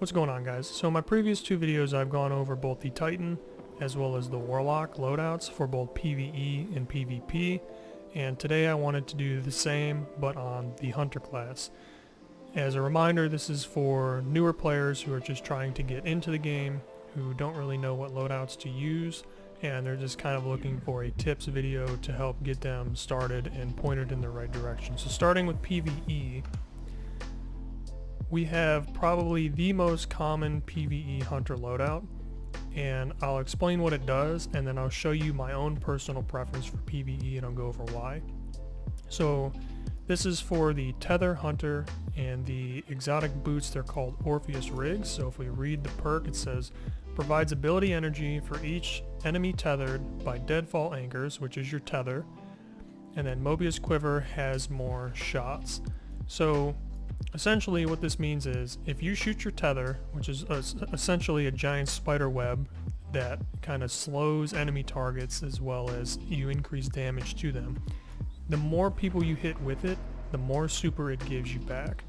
What's going on, guys? So in my previous two videos I've gone over both the Titan as well as the Warlock loadouts for both PVE and PvP, and today I wanted to do the same but on the Hunter class. As a reminder, this is for newer players who are just trying to get into the game, who don't really know what loadouts to use, and they're just kind of looking for a tips video to help get them started and pointed in the right direction. So starting with PvE, we have probably the most common PvE Hunter loadout, and I'll explain what it does, and then I'll show you my own personal preference for PvE, and I'll go over why. So this is for the Tether Hunter and the exotic boots. They're called Orpheus Rigs. So if we read the perk, it says provides ability energy for each enemy tethered by deadfall anchors, which is your tether, and then Mobius Quiver has more shots. So essentially what this means is if you shoot your tether, which is essentially a giant spider web that kind of slows enemy targets as well as you increase damage to them, the more people you hit with it, the more super it gives you back.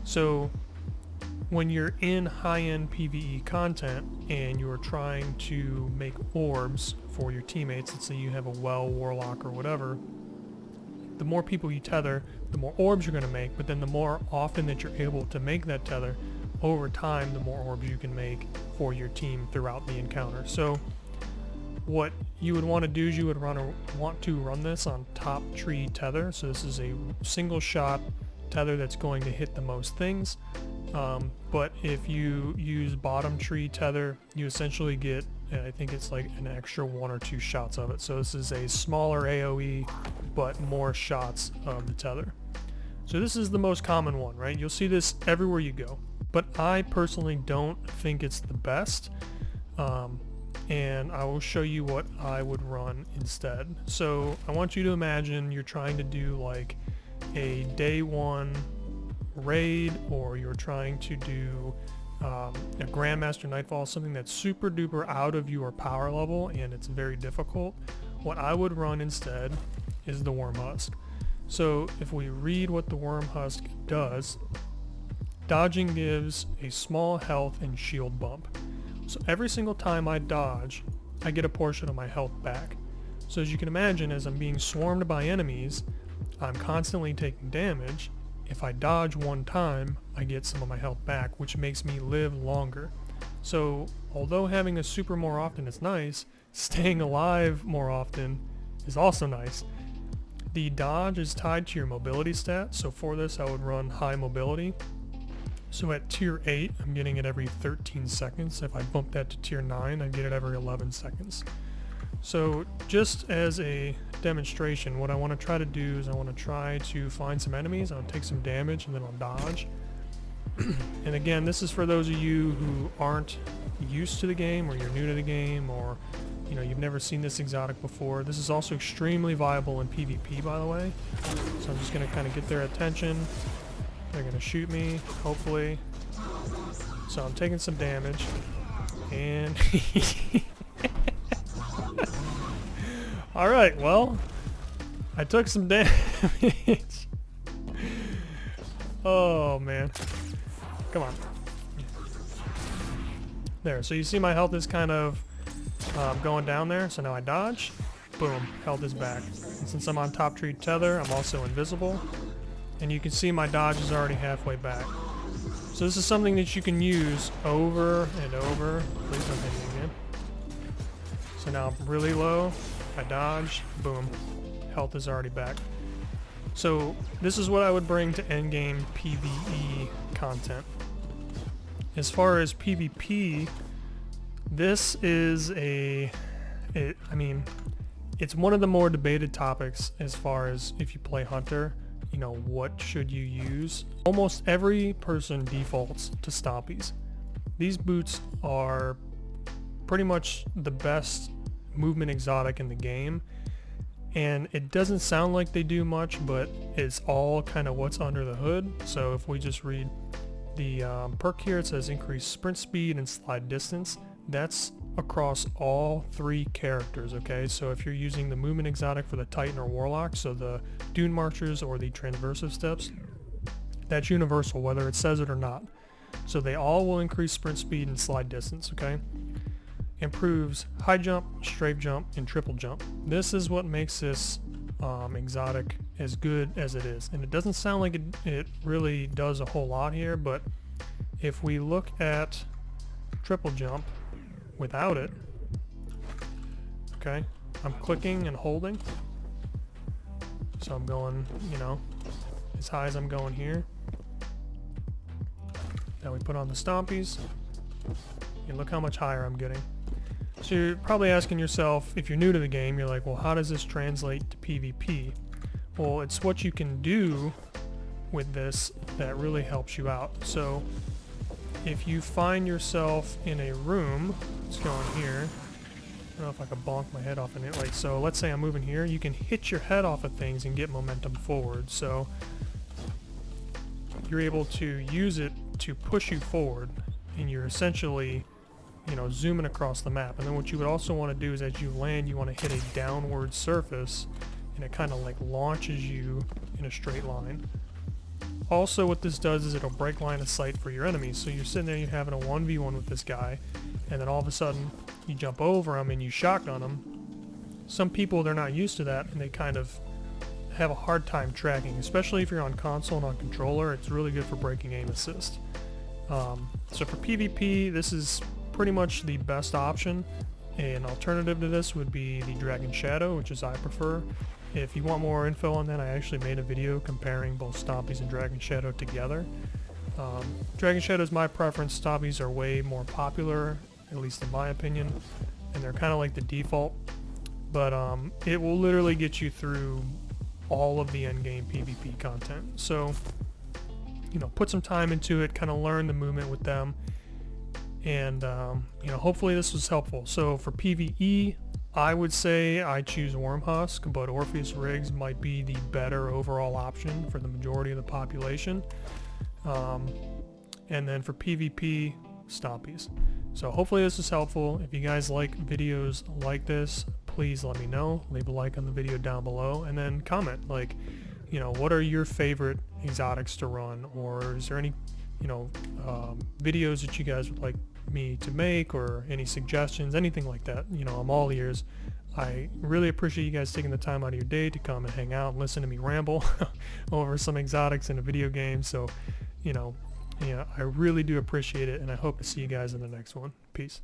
So when you're in high-end PvE content and you're trying to make orbs for your teammates, let's say you have a Warlock or whatever, the more people you tether, the more orbs you're going to make, but then the more often that you're able to make that tether, over time the more orbs you can make for your team throughout the encounter. So what you would want to do is you would want to run this on top tree tether. So this is a single shot tether that's going to hit the most things. But if you use bottom tree tether, you essentially get, I think it's like an extra 1 or 2 shots of it. So this is a smaller AoE, but more shots of the tether. So this is the most common one, right? You'll see this everywhere you go. But I personally don't think it's the best. And I will show you what I would run instead. So I want you to imagine you're trying to do like a day one raid, or you're trying to do a Grandmaster Nightfall, something that's super duper out of your power level and it's very difficult. What I would run instead is the Worm Husk. So if we read what the Worm Husk does, dodging gives a small health and shield bump. So every single time I dodge, I get a portion of my health back. So as you can imagine, as I'm being swarmed by enemies, I'm constantly taking damage. If I dodge one time, I get some of my health back, which makes me live longer. So although having a super more often is nice, staying alive more often is also nice. The dodge is tied to your mobility stat, so for this I would run high mobility. So at tier 8, I'm getting it every 13 seconds. If I bump that to tier 9, I'd get it every 11 seconds. So just as a demonstration, what I want to try to do is I want to try to find some enemies. I'll take some damage and then I'll dodge. And again, this is for those of you who aren't used to the game, or you're new to the game, or you've never seen this exotic before. This is also extremely viable in PvP, by the way. So I'm just going to kind of get their attention. They're going to shoot me, hopefully. So I'm taking some damage. And alright, well, I took some damage. Oh, man. Come on. There, so you see my health is kind of going down there. So now I dodge. Boom, health is back. And since I'm on top tree tether, I'm also invisible. And you can see my dodge is already halfway back. So this is something that you can use over and over. Please don't hit me again. So now I'm really low. I dodge. Boom. Health is already back. So this is what I would bring to endgame PvE content. As far as PvP, this is it's one of the more debated topics as far as if you play Hunter. What should you use? Almost every person defaults to Stompies. These boots are pretty much the best movement exotic in the game, and it doesn't sound like they do much, but it's all kind of what's under the hood. So if we just read the perk here, it says increase sprint speed and slide distance. That's across all 3 characters, okay? So if you're using the movement exotic for the Titan or Warlock, so the Dune Marchers or the Transversive Steps, that's universal, whether it says it or not. So they all will increase sprint speed and slide distance, okay? Improves high jump, strafe jump, and triple jump. This is what makes this exotic as good as it is. And it doesn't sound like it really does a whole lot here, but if we look at triple jump without it, okay, I'm clicking and holding. So I'm going, you know, as high as I'm going here. Now we put on the stompies, and look how much higher I'm getting. So you're probably asking yourself, if you're new to the game, you're like, well, how does this translate to PvP? Well, it's what you can do with this that really helps you out. So if you find yourself in a room, let's go in here. I don't know if I could bonk my head off in it. Like, so let's say I'm moving here, you can hit your head off of things and get momentum forward. So you're able to use it to push you forward, and you're essentially, you know, zooming across the map. And then what you would also want to do is, as you land, you want to hit a downward surface, and it kind of like launches you in a straight line. Also, what this does is it'll break line of sight for your enemies. So you're sitting there, you're having a 1v1 with this guy, and then all of a sudden you jump over him and you shotgun him. Some people, they're not used to that, and they kind of have a hard time tracking, especially if you're on console and on controller. It's really good for breaking aim assist. So for PvP, this is pretty much the best option. An alternative to this would be the Dragon Shadow, which is I prefer. If you want more info on that, I actually made a video comparing both Stompies and Dragon Shadow together. Dragon Shadow is my preference. Stompies are way more popular, at least in my opinion, and they're kind of like the default. But it will literally get you through all of the endgame PvP content. So, you know, put some time into it, kind of learn the movement with them, and you know, hopefully this was helpful. So for PvE, I would say I choose Worm Husk, but Orpheus Rigs might be the better overall option for the majority of the population. And then for PvP, Stompies. So hopefully this is helpful. If you guys like videos like this, please let me know. Leave a like on the video down below, and then comment, like, you know, what are your favorite exotics to run, or is there any, you know, videos that you guys would like me to make, or any suggestions, anything like that. You know, I'm all ears. I really appreciate you guys taking the time out of your day to come and hang out and listen to me ramble over some exotics in a video game. So, you know, yeah, I really do appreciate it, and I hope to see you guys in the next one. Peace.